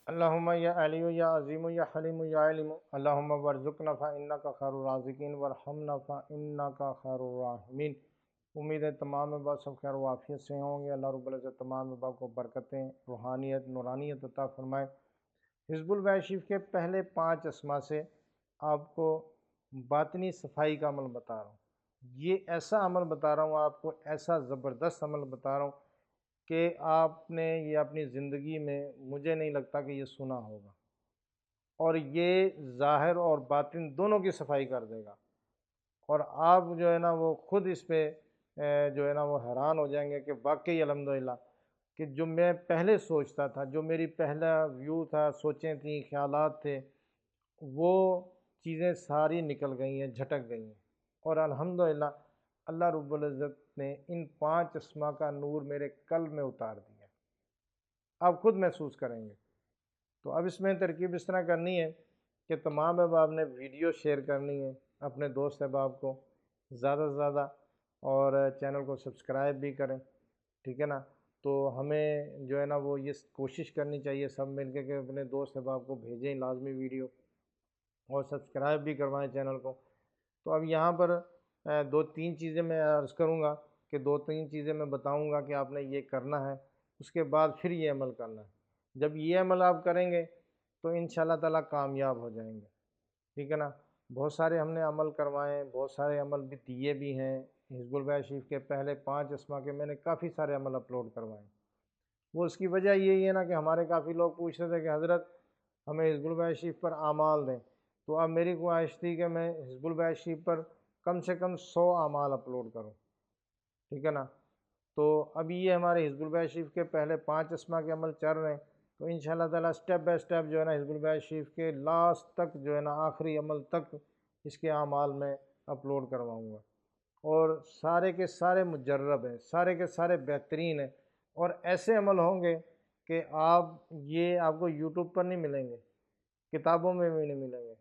اللہم یا علی یا عظیم یا حلیم یا علم اللہم ورزقنا فإنک خیر الرازقین ورحمنا فإنک خیر الراحمین۔ امید ہے تمام احباب سب خیر و عافیت سے ہوں گے۔ اللہ رب العزت تمام احباب کو برکتیں، روحانیت، نورانیت عطا فرمائے۔ حزب البیت کے پہلے 5 اسما سے آپ کو باطنی صفائی کا عمل بتا رہا ہوں۔ یہ ایسا عمل بتا رہا ہوں آپ کو، ایسا زبردست عمل بتا رہا ہوں کہ آپ نے یہ اپنی زندگی میں، مجھے نہیں لگتا کہ یہ سنا ہوگا، اور یہ ظاہر اور باطن دونوں کی صفائی کر دے گا، اور آپ جو ہے نا وہ خود اس پہ جو ہے نا وہ حیران ہو جائیں گے کہ واقعی الحمدللہ کہ جو میں پہلے سوچتا تھا، جو میری پہلا ویو تھا، سوچیں تھیں، خیالات تھے، وہ چیزیں ساری نکل گئی ہیں، جھٹک گئی ہیں، اور الحمدللہ اللہ رب العزت نے ان 5 اسما کا نور میرے قلب میں اتار دیا۔ آپ خود محسوس کریں گے۔ تو اب اس میں ترکیب اس طرح کرنی ہے کہ تمام احباب نے ویڈیو شیئر کرنی ہے اپنے دوست احباب کو زیادہ سے زیادہ، اور چینل کو سبسکرائب بھی کریں، ٹھیک ہے نا۔ تو ہمیں جو ہے نا وہ یہ کوشش کرنی چاہیے سب مل کے کہ اپنے دوست احباب کو بھیجیں لازمی ویڈیو، اور سبسکرائب بھی کروائیں چینل کو۔ تو اب یہاں پر 2-3 چیزیں میں عرض کروں گا، کہ 2-3 چیزیں میں بتاؤں گا کہ آپ نے یہ کرنا ہے، اس کے بعد پھر یہ عمل کرنا ہے۔ جب یہ عمل آپ کریں گے تو انشاءاللہ تعالیٰ کامیاب ہو جائیں گے، ٹھیک ہے نا۔ بہت سارے ہم نے عمل کروائے ہیں، بہت سارے عمل بھی دیے بھی ہیں۔ حزب البیت کے پہلے 5 اسما کے میں نے کافی سارے عمل اپلوڈ کروائے ہیں۔ وہ اس کی وجہ یہی ہے نا کہ ہمارے کافی لوگ پوچھ رہے تھے کہ حضرت ہمیں حزب البیت پر اعمال دیں، تو اب میری خواہش تھی کہ میں حزب البیت پر کم سے کم 100 اعمال اپلوڈ کروں، ٹھیک ہے نا۔ تو اب یہ ہمارے حزب البیت کے پہلے 5 اسما کے عمل چل رہے ہیں، تو انشاءاللہ تعالیٰ سٹیپ بائی سٹیپ جو ہے نا حزب البیت کے لاسٹ تک جو ہے نا آخری عمل تک اس کے اعمال میں اپلوڈ کرواؤں گا، اور سارے کے سارے مجرب ہیں، سارے کے سارے بہترین ہیں، اور ایسے عمل ہوں گے کہ آپ کو یوٹیوب پر نہیں ملیں گے، کتابوں میں بھی نہیں ملیں گے،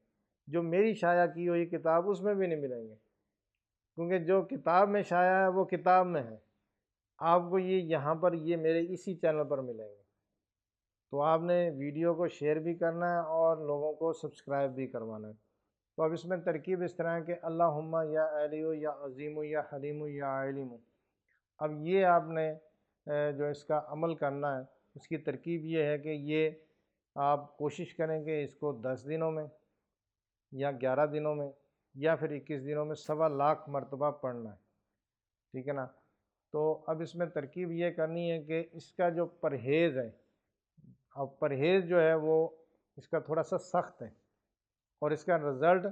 جو میری شائع کی ہوئی کتاب اس میں بھی نہیں ملیں گے، کیونکہ جو کتاب میں شائع ہے وہ کتاب میں ہے۔ آپ کو یہ یہاں پر یہ میرے اسی چینل پر ملیں گے۔ تو آپ نے ویڈیو کو شیئر بھی کرنا ہے اور لوگوں کو سبسکرائب بھی کروانا ہے۔ تو اب اس میں ترکیب اس طرح ہے کہ اللہم یا علیو یا عظیم یا حلیم یا علیم۔ اب یہ آپ نے جو اس کا عمل کرنا ہے، اس کی ترکیب یہ ہے کہ یہ آپ کوشش کریں کہ اس کو 10 دنوں میں یا 11 دنوں میں یا پھر 21 دنوں میں 1.25 مرتبہ پڑھنا ہے، ٹھیک ہے نا۔ تو اب اس میں ترکیب یہ کرنی ہے کہ اس کا جو پرہیز ہے، اب پرہیز جو ہے وہ اس کا تھوڑا سا سخت ہے، اور اس کا رزلٹ،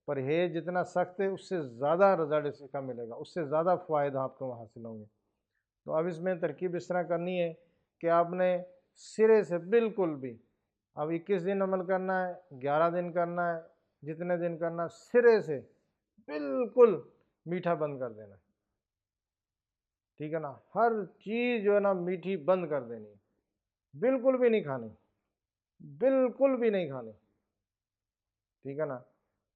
پرہیز جتنا سخت ہے اس سے زیادہ رزلٹ اس کا ملے گا، اس سے زیادہ فوائد آپ کو حاصل ہوں گے۔ تو اب اس میں ترکیب اس طرح کرنی ہے کہ آپ نے سرے سے بالکل بھی، اب 21 دن عمل کرنا ہے، 11 دن کرنا ہے، جتنے دن کرنا، سرے سے بالکل میٹھا بند کر دینا ہے، ٹھیک ہے نا۔ ہر چیز جو ہے نا میٹھی بند کر دینی ہے، بالکل بھی نہیں کھانی، بالکل بھی نہیں کھانی، ٹھیک ہے نا۔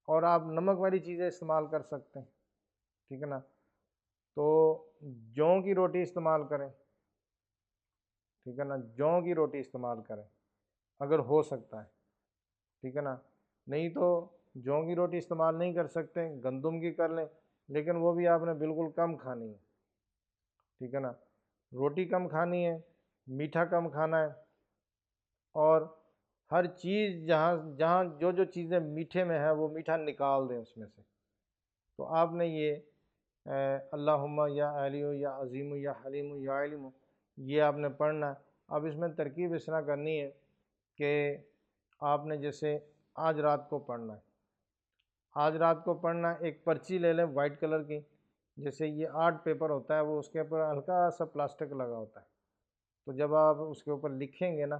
اور آپ نمک والی چیزیں استعمال کر سکتے ہیں، ٹھیک ہے نا۔ تو جوں کی روٹی استعمال کریں، ٹھیک ہے نا، جوں کی روٹی استعمال کریں اگر ہو سکتا ہے، ٹھیک ہے نا۔ نہیں تو جوں کی روٹی استعمال نہیں کر سکتے، گندم کی کر لیں، لیکن وہ بھی آپ نے بالکل کم کھانی ہے، ٹھیک ہے نا۔ روٹی کم کھانی ہے، میٹھا کم کھانا ہے، اور ہر چیز جہاں جو چیزیں میٹھے میں ہیں وہ میٹھا نکال دیں اس میں سے۔ تو آپ نے یہ اللہم یا علیو یا عظیم یا حلیم یا علم، یہ آپ نے پڑھنا ہے۔ اب اس میں ترکیب اس طرح کرنی ہے کہ آپ نے جیسے آج رات کو پڑھنا ہے، آج رات کو پڑھنا ہے، ایک پرچی لے لیں وائٹ کلر کی، جیسے یہ آرٹ پیپر ہوتا ہے، وہ اس کے اوپر ہلکا سا پلاسٹک لگا ہوتا ہے، تو جب آپ اس کے اوپر لکھیں گے نا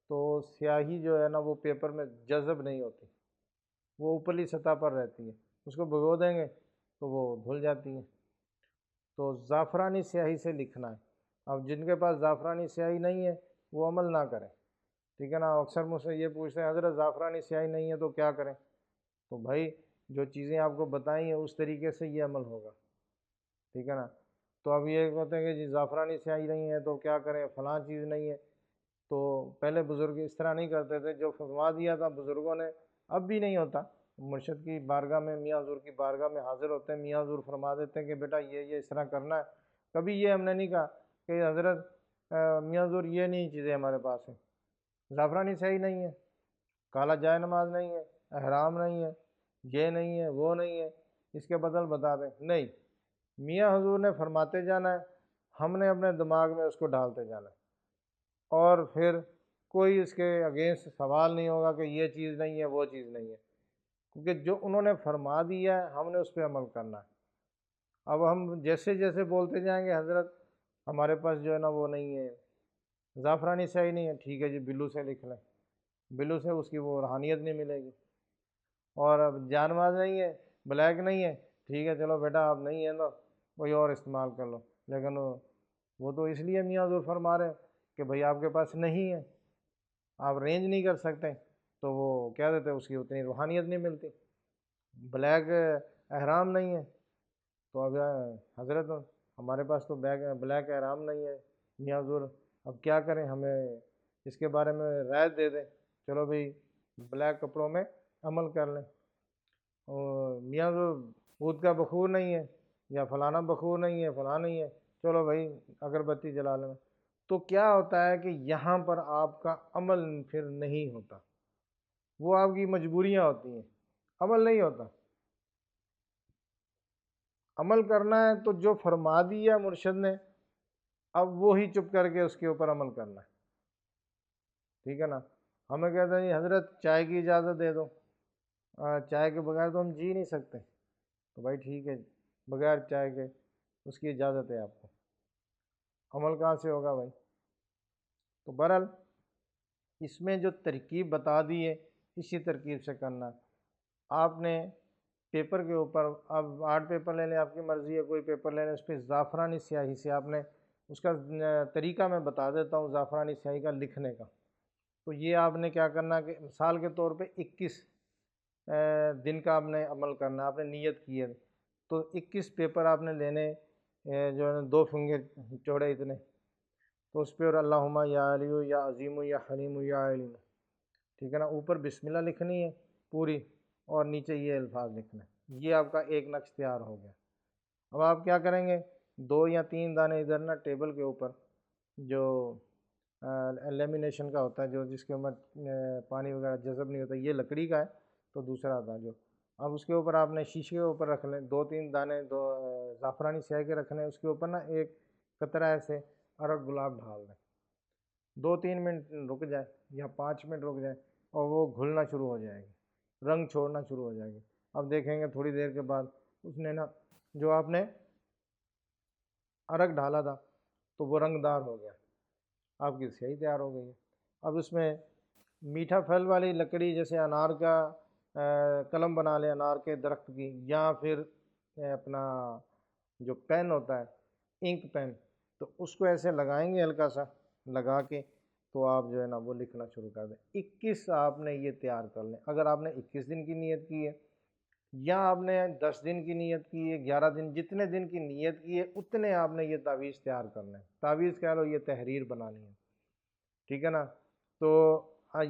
تو سیاہی جو ہے نا وہ پیپر میں جذب نہیں ہوتی، وہ اوپرلی سطح پر رہتی ہے، اس کو بھگو دیں گے تو وہ دھل جاتی ہے۔ تو زعفرانی سیاہی سے لکھنا ہے۔ اب جن کے پاس زعفرانی سیاہی نہیں ہے وہ عمل نہ کریں، ٹھیک ہے نا۔ اکثر مجھ سے یہ پوچھتے ہیں حضرت زعفرانی سیاہی نہیں ہے تو کیا کریں؟ تو بھائی جو چیزیں آپ کو بتائی ہیں اس طریقے سے یہ عمل ہوگا، ٹھیک ہے نا۔ تو اب یہ کہتے ہیں کہ جی زعفرانی سیاہی نہیں ہے تو کیا کریں، فلاں چیز نہیں ہے، تو پہلے بزرگ اس طرح نہیں کرتے تھے، جو فرما دیا تھا بزرگوں نے اب بھی نہیں ہوتا۔ مرشد کی بارگاہ میں، میاں حضور کی بارگاہ میں حاضر ہوتے ہیں، میاں حضور فرما دیتے ہیں کہ بیٹا یہ اس طرح کرنا ہے۔ کبھی یہ ہم نے نہیں کہا کہ حضرت میاں حضور یہ نہیں چیزیں ہمارے پاس ہیں، زعفرانی صحیح نہیں ہے، کالا جائے نماز نہیں ہے، احرام نہیں ہے، یہ نہیں ہے، وہ نہیں ہے، اس کے بدل بتا دیں۔ نہیں، میاں حضور نے فرماتے جانا ہے، ہم نے اپنے دماغ میں اس کو ڈالتے جانا ہے، اور پھر کوئی اس کے اگینسٹ سوال نہیں ہوگا کہ یہ چیز نہیں ہے، وہ چیز نہیں ہے، کیونکہ جو انہوں نے فرما دیا ہے ہم نے اس پہ عمل کرنا ہے۔ اب ہم جیسے جیسے بولتے جائیں گے حضرت ہمارے پاس جو ہے نا وہ نہیں ہے، زعفرانی صحیح نہیں ہے، ٹھیک ہے جی بلو سے لکھ لیں، بلو سے اس کی وہ روحانیت نہیں ملے گی۔ اور اب جانواز نہیں ہے، بلیک نہیں ہے، ٹھیک ہے چلو بیٹا آپ نہیں ہے نا کوئی اور استعمال کر لو، لیکن وہ تو اس لیے میاں حضور فرما رہے ہیں کہ بھئی آپ کے پاس نہیں ہے، آپ رینج نہیں کر سکتے، تو وہ کہہ دیتے اس کی اتنی روحانیت نہیں ملتی۔ بلیک احرام نہیں ہے، تو اب حضرت ہمارے پاس تو بلیک احرام نہیں ہے، میاں حضور اب کیا کریں، ہمیں اس کے بارے میں رائے دے دیں، چلو بھئی بلیک کپڑوں میں عمل کر لیں۔ اور میاں حضور عود کا بخور نہیں ہے، یا فلانا بخور نہیں ہے، فلاں نہیں ہے، چلو بھائی اگربتی جلا لینا۔ تو کیا ہوتا ہے کہ یہاں پر آپ کا عمل پھر نہیں ہوتا، وہ آپ کی مجبوریاں ہوتی ہیں، عمل نہیں ہوتا۔ عمل کرنا ہے تو جو فرما دیا مرشد نے اب وہی چپ کر کے اس کے اوپر عمل کرنا ہے، ٹھیک ہے نا۔ ہمیں کہتے ہیں جی حضرت چائے کی اجازت دے دو، چائے کے بغیر تو ہم جی نہیں سکتے، تو بھائی ٹھیک ہے بغیر چائے کے اس کی اجازت ہے آپ کو، عمل کہاں سے ہوگا بھائی؟ تو بہرحال اس میں جو ترکیب بتا دی ہے اسی ترکیب سے کرنا ہے۔ آپ نے پیپر کے اوپر، اب آرٹ پیپر لے لیں، آپ کی مرضی ہے، کوئی پیپر لے لیں، اس پہ زعفرانی سیاہی سے آپ نے اس کا طریقہ میں بتا دیتا ہوں زعفرانی سیاہی کا لکھنے کا۔ تو یہ آپ نے کیا کرنا ہے کہ مثال کے طور پہ 21 دن کا آپ نے عمل کرنا ہے، آپ نے نیت کی ہے تو 21 پیپر آپ نے لینے، جو ہے 2 فنگر چوڑے اتنے، تو اس پہ اور اللہم یا علیو یا عظیم یا حلیم یا علیم، ٹھیک ہے نا، اوپر بسم اللہ لکھنی ہے پوری اور نیچے یہ الفاظ لکھنے، یہ آپ کا ایک نقش تیار ہو گیا۔ اب آپ کیا کریں گے، 2 یا 3 دانے ادھر نا ٹیبل کے اوپر جو لیمینیشن کا ہوتا ہے، جو جس کے اوپر پانی وغیرہ جذب نہیں ہوتا، یہ لکڑی کا ہے، تو دوسرا تھا جو، اب اس کے اوپر آپ نے شیشے کے اوپر رکھ لیں 2-3 دانے، دو زعفرانی سیاہی کے رکھنے، اس کے اوپر نا ایک قطرہ ایسے عرق گلاب ڈال دیں، 2-3 منٹ رک جائے یا 5 منٹ رک جائے اور وہ گھلنا شروع ہو جائے گی، رنگ چھوڑنا شروع ہو جائے گی۔ اب دیکھیں گے تھوڑی دیر کے بعد اس نے نا جو آپ نے عرق ڈالا تھا تو وہ رنگ دار ہو گیا، آپ کی سیاہی تیار ہو گئی ہے۔ اب اس میں میٹھا پھل والی لکڑی جیسے انار کا قلم بنا لیں، انار کے درخت کی، یا پھر اپنا جو پین ہوتا ہے انک پین، تو اس کو ایسے لگائیں گے ہلکا سا لگا کے، تو آپ جو ہے نا وہ لکھنا شروع کر دیں۔ 21 آپ نے یہ تیار کر لیں، اگر آپ نے 21 دن کی نیت کی ہے یا آپ نے 10 دن کی نیت کی ہے، 11 دن، جتنے دن کی نیت کی ہے اتنے آپ نے یہ تعویذ تیار کرنا ہے، تعویذ کہہ لو یہ تحریر بنانی ہے، ٹھیک ہے نا۔ تو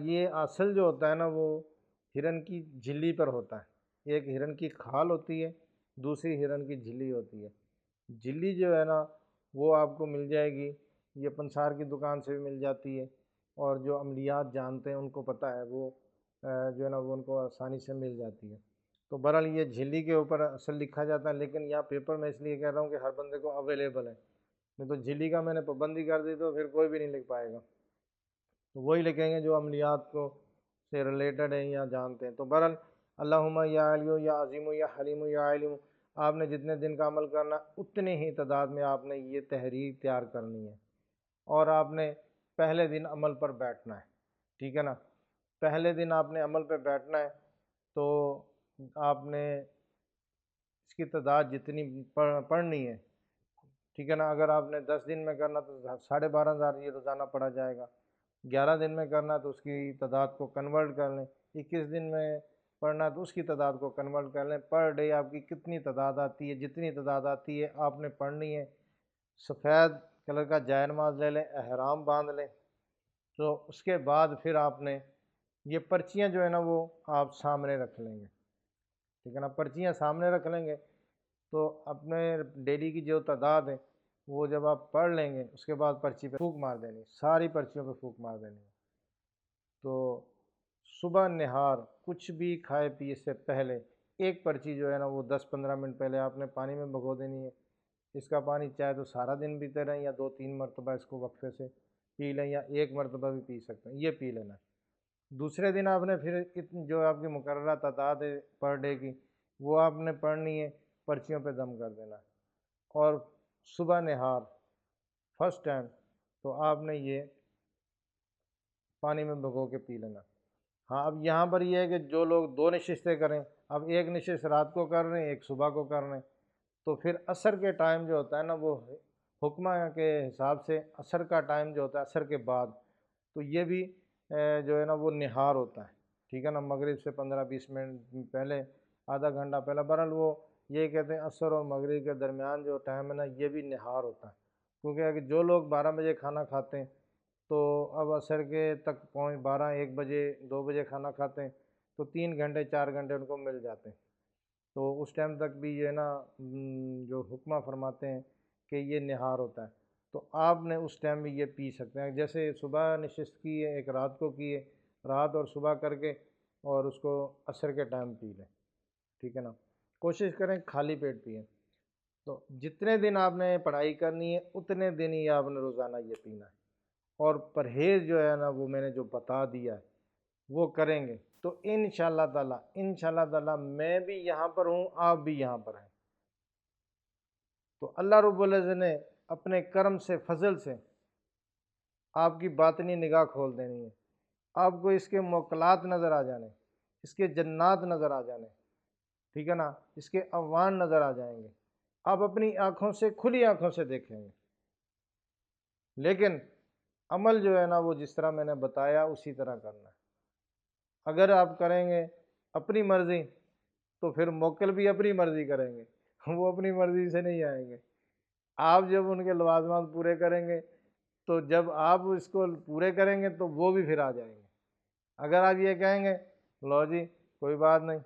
یہ اصل جو ہوتا ہے نا وہ ہرن کی جھلی پر ہوتا ہے، ایک ہرن کی کھال ہوتی ہے، دوسری ہرن کی جھلی ہوتی ہے۔ جھلی جو ہے نا وہ آپ کو مل جائے گی، یہ پنسار کی دکان سے بھی مل جاتی ہے، اور جو عملیات جانتے ہیں ان کو پتہ ہے، وہ جو ہے نا وہ ان کو آسانی سے مل جاتی ہے۔ تو بہرحال یہ جھلی کے اوپر اصل لکھا جاتا ہے، لیکن یہاں پیپر میں اس لیے کہہ رہا ہوں کہ ہر بندے کو اویلیبل ہے، نہیں تو جھلی کا میں نے پابندی کر دی تو پھر کوئی بھی نہیں لکھ پائے گا، تو وہی لکھیں گے جو عملیات کو سے ریلیٹڈ ہیں یا جانتے ہیں۔ تو بہرحال اللہم یا علیو یا عظیم یا حلیم یا علیم، آپ نے جتنے دن کا عمل کرنا اتنے ہی تعداد میں آپ نے یہ تحریر تیار کرنی ہے، اور آپ نے پہلے دن عمل پر بیٹھنا ہے، ٹھیک ہے نا۔ پہلے دن آپ نے عمل پہ بیٹھنا ہے، تو آپ نے اس کی تعداد جتنی پڑھنی ہے، ٹھیک ہے نا۔ اگر آپ نے 10 دن میں کرنا تو 12,500 یہ روزانہ پڑھا جائے گا، 11 دن میں کرنا تو اس کی تعداد کو کنورٹ کر لیں، 21 دن میں پڑھنا تو اس کی تعداد کو کنورٹ کر لیں، پر ڈے آپ کی کتنی تعداد آتی ہے، جتنی تعداد آتی ہے آپ نے پڑھنی ہے۔ سفید کلر کا جائے نماز لے لیں، احرام باندھ لیں، تو اس کے بعد پھر آپ نے یہ پرچیاں جو ہے نا وہ آپ سامنے رکھ لیں گے، ٹھیک ہے نا، پرچیاں سامنے رکھ لیں گے تو اپنے ڈیلی کی جو تعداد ہے وہ جب آپ پڑھ لیں گے اس کے بعد پرچی پہ پھونک مار دینی، ساری پرچیوں پہ پھونک مار دینی۔ تو صبح نہار کچھ بھی کھائے پیے سے پہلے ایک پرچی جو ہے نا وہ 10-15 منٹ پہلے آپ نے پانی میں بھگو دینی ہے۔ اس کا پانی چاہے تو سارا دن پیتے رہیں یا 2-3 مرتبہ اس کو وقفے سے پی لیں یا ایک مرتبہ بھی پی سکتے ہیں، یہ پی لینا ہے۔ دوسرے دن آپ نے پھر جو آپ کی مقررہ تعداد ہے پر ڈے کی وہ آپ نے پڑھنی ہے، پرچیوں پہ دم کر دینا ہے۔ اور صبح نہار فرسٹ ٹائم تو آپ نے یہ پانی میں بھگو کے پی لینا۔ ہاں اب یہاں پر یہ ہے کہ جو لوگ 2 نشستیں کریں، اب ایک نشست رات کو کر رہے ہیں ایک صبح کو کر رہے ہیں، تو پھر عصر کے ٹائم جو ہوتا ہے نا وہ حکمہ کے حساب سے عصر کا ٹائم جو ہوتا ہے عصر کے بعد، تو یہ بھی جو ہے نا وہ نہار ہوتا ہے، ٹھیک ہے نا، مغرب سے 15-20 منٹ پہلے، آدھا گھنٹہ پہلے، بہرحال وہ یہ کہتے ہیں عصر اور مغرب کے درمیان جو ٹائم ہے نا یہ بھی نہار ہوتا ہے، کیونکہ اگر جو لوگ 12 بجے کھانا کھاتے ہیں تو اب عصر کے تک پہنچ 12-1 بجے 2 بجے کھانا کھاتے ہیں تو 3 گھنٹے 4 گھنٹے ان کو مل جاتے ہیں، تو اس ٹائم تک بھی یہ نا جو حکمہ فرماتے ہیں کہ یہ نہار ہوتا ہے، تو آپ نے اس ٹائم بھی یہ پی سکتے ہیں، جیسے صبح نشست کی ہے ایک رات کو کی ہے، رات اور صبح کر کے اور اس کو عصر کے ٹائم پی لیں، ٹھیک ہے نا، کوشش کریں خالی پیٹ پئیں۔ تو جتنے دن آپ نے پڑھائی کرنی ہے اتنے دن ہی آپ نے روزانہ یہ پینا ہے، اور پرہیز جو ہے نا وہ میں نے جو بتا دیا ہے وہ کریں گے تو انشاءاللہ تعالی میں بھی یہاں پر ہوں، آپ بھی یہاں پر ہیں، تو اللہ رب العزت نے اپنے کرم سے فضل سے آپ کی باطنی نگاہ کھول دینی ہے، آپ کو اس کے موکلات نظر آ جانے، اس کے جنات نظر آ جانے، ٹھیک ہے نا، اس کے اعوان نظر آ جائیں گے، آپ اپنی آنکھوں سے کھلی آنکھوں سے دیکھیں گے، لیکن عمل جو ہے نا وہ جس طرح میں نے بتایا اسی طرح کرنا ہے۔ اگر آپ کریں گے اپنی مرضی تو پھر موکل بھی اپنی مرضی کریں گے، وہ اپنی مرضی سے نہیں آئیں گے، آپ جب ان کے لوازمات پورے کریں گے تو جب آپ اس کو پورے کریں گے تو وہ بھی پھر آ جائیں گے۔ اگر آپ یہ کہیں گے لو جی کوئی بات نہیں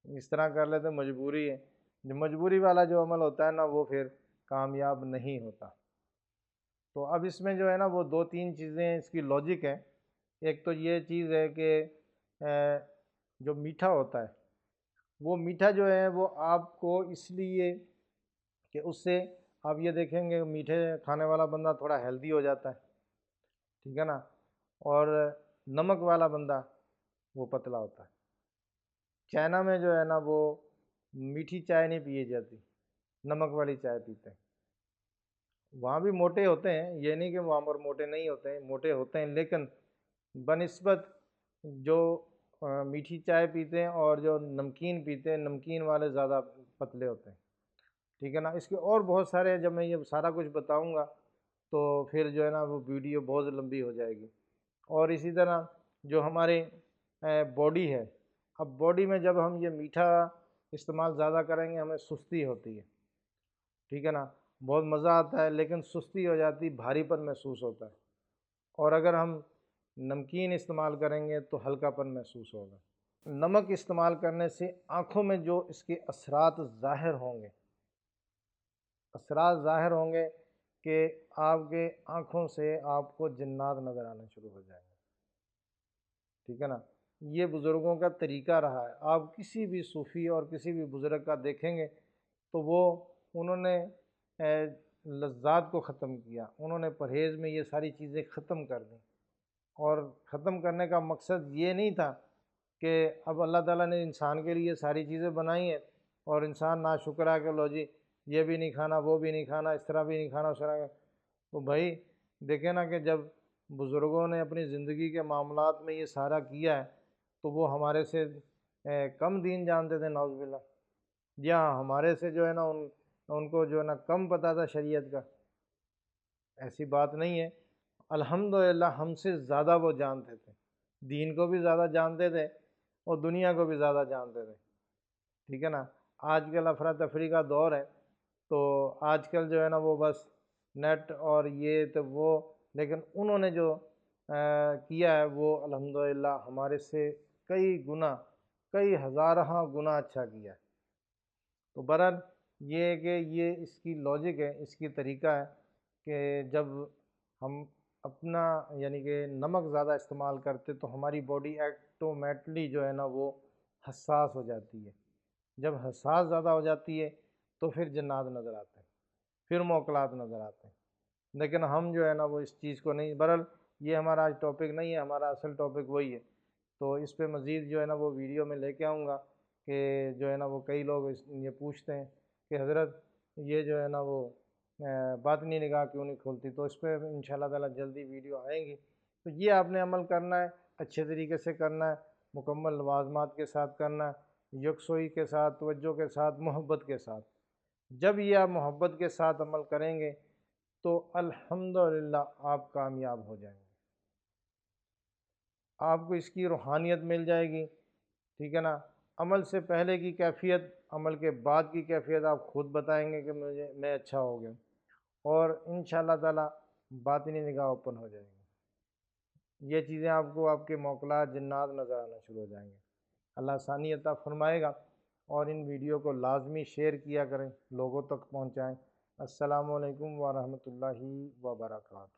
اس طرح کر لیتے مجبوری ہے، جو مجبوری والا جو عمل ہوتا ہے نا وہ پھر کامیاب نہیں ہوتا۔ تو اب اس میں جو ہے نا وہ 2-3 چیزیں اس کی لاجک ہے۔ ایک تو یہ چیز ہے کہ جو میٹھا ہوتا ہے وہ میٹھا جو ہے وہ آپ کو اس لیے کہ اس سے آپ یہ دیکھیں گے میٹھے کھانے والا بندہ تھوڑا ہیلدی ہو جاتا ہے، ٹھیک ہے نا، اور نمک والا بندہ وہ پتلا ہوتا ہے۔ چائنا میں جو ہے نا وہ میٹھی چائے نہیں پی جاتی، نمک والی چائے پیتے ہیں، وہاں بھی موٹے ہوتے ہیں، یہ نہیں کہ وہاں پر موٹے نہیں ہوتے ہیں، موٹے ہوتے ہیں، لیکن بنسبت جو میٹھی چائے پیتے ہیں اور جو نمکین پیتے ہیں نمکین والے زیادہ پتلے ہوتے ہیں، ٹھیک ہے نا۔ اس کے اور بہت سارے، جب میں یہ سارا کچھ بتاؤں گا تو پھر جو ہے نا وہ ویڈیو بہت لمبی ہو جائے گی۔ اور اسی طرح جو ہماری باڈی ہے، اب باڈی میں جب ہم یہ میٹھا استعمال زیادہ کریں گے ہمیں سستی ہوتی ہے، ٹھیک ہے نا، بہت مزہ آتا ہے لیکن سستی ہو جاتی، بھاری پن محسوس ہوتا ہے، اور اگر ہم نمکین استعمال کریں گے تو ہلکا پن محسوس ہوگا۔ نمک استعمال کرنے سے آنکھوں میں جو اس کے اثرات ظاہر ہوں گے، کہ آپ کے آنکھوں سے آپ کو جنات نظر آنے شروع ہو جائیں گے، ٹھیک ہے نا، یہ بزرگوں کا طریقہ رہا ہے۔ آپ کسی بھی صوفی اور کسی بھی بزرگ کا دیکھیں گے تو انہوں نے لذات کو ختم کیا، انہوں نے پرہیز میں یہ ساری چیزیں ختم کر دیں، اور ختم کرنے کا مقصد یہ نہیں تھا کہ اب اللہ تعالیٰ نے انسان کے لیے ساری چیزیں بنائی ہیں اور انسان ناشکرا کہ لو جی یہ بھی نہیں کھانا وہ بھی نہیں کھانا اس طرح بھی نہیں کھانا اس طرح، تو بھائی دیکھیں نا کہ جب بزرگوں نے اپنی زندگی کے معاملات میں یہ سارا کیا ہے تو وہ ہمارے سے کم دین جانتے تھے نعوذ باللہ، یا ہمارے سے جو ہے نا ان کو جو ہے نا کم پتہ تھا شریعت کا؟ ایسی بات نہیں ہے، الحمدللہ ہم سے زیادہ وہ جانتے تھے، دین کو بھی زیادہ جانتے تھے اور دنیا کو بھی زیادہ جانتے تھے، ٹھیک ہے نا۔ آج کل افراتفری کا دور ہے تو آج کل جو ہے نا وہ بس نیٹ اور یہ تو وہ، لیکن انہوں نے جو کیا ہے وہ الحمدللہ ہمارے سے کئی گنا، کئی ہزارہ گنا اچھا کیا ہے۔ تو برحال یہ ہے کہ یہ اس کی لاجک ہے، اس کی طریقہ ہے کہ جب ہم اپنا یعنی کہ نمک زیادہ استعمال کرتے تو ہماری باڈی ایٹومیٹلی جو ہے نا وہ حساس ہو جاتی ہے۔ جب حساس زیادہ ہو جاتی ہے تو پھر جنات نظر آتے ہیں، پھر موکلات نظر آتے ہیں، لیکن ہم جو ہے نا وہ اس چیز کو نہیں۔ برحال یہ ہمارا آج ٹاپک نہیں ہے، ہمارا اصل ٹاپک وہی ہے۔ تو اس پہ مزید جو ہے نا وہ ویڈیو میں لے کے آؤں گا کہ جو ہے نا وہ کئی لوگ یہ پوچھتے ہیں کہ حضرت یہ جو ہے نا وہ باطنی نگاہ کیوں نہیں کھولتی، تو اس پہ انشاءاللہ تعالیٰ جلدی ویڈیو آئیں گی۔ تو یہ آپ نے عمل کرنا ہے، اچھے طریقے سے کرنا ہے، مکمل لوازمات کے ساتھ کرنا ہے، یکسوئی کے ساتھ، توجہ کے ساتھ، محبت کے ساتھ۔ جب یہ آپ محبت کے ساتھ عمل کریں گے تو الحمدللہ آپ کامیاب ہو جائیں گے، آپ کو اس کی روحانیت مل جائے گی، ٹھیک ہے نا۔ عمل سے پہلے کی کیفیت، عمل کے بعد کی کیفیت آپ خود بتائیں گے کہ میں اچھا ہو گیا، اور انشاءاللہ تعالیٰ باطنی نگاہ اوپن ہو جائے گی۔ یہ چیزیں آپ کو آپ کے موکلات جنات نظر آنا شروع ہو جائیں گے۔ اللہ آسانی عطا فرمائے گا، اور ان ویڈیو کو لازمی شیئر کیا کریں، لوگوں تک پہنچائیں۔ السلام علیکم ورحمۃ اللہ وبرکاتہ۔